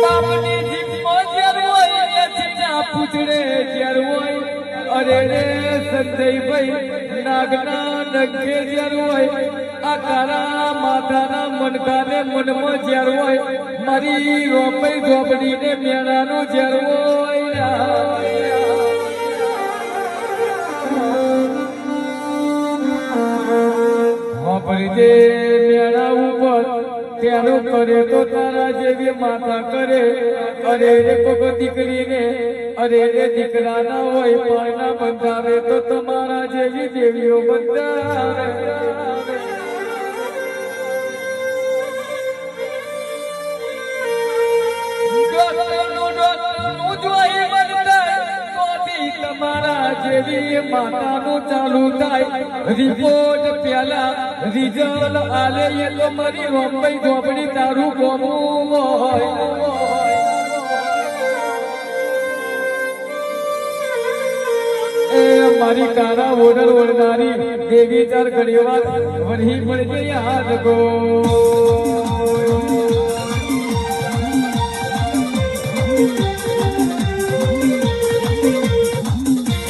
કામની જીભમાં ઝેર હોય એથી પૂછડે ઝેર હોય અરે રે સંજયભાઈ નાગના નખે ઝેર હોય આ તારા માતાના મનકાને મનમાં ઝેર હોય મારી રોપઈ ધોબડીને મેળાનો ઝેર હોય દે મેળા ઉપર તેનું કરે તો તારા જેવી માતા કરે અરે રે કોક દીકરીને અરે રે દીકરા ના હોય પાળના બંધાવે તો તમારા જેવી દેવીઓ બંધાવે તમારા જેવી માતાનું ચાલુ થાય રિપોર્ટ પેલા રિઝલ્ટ આલે એ તો મારી રોપઈ ધોપડી તારું ગોમું હોય એ મારી કારા ઓડર ઓળનારી દેવી ચાર ઘણી વાર વળી પડજે યાદ ગો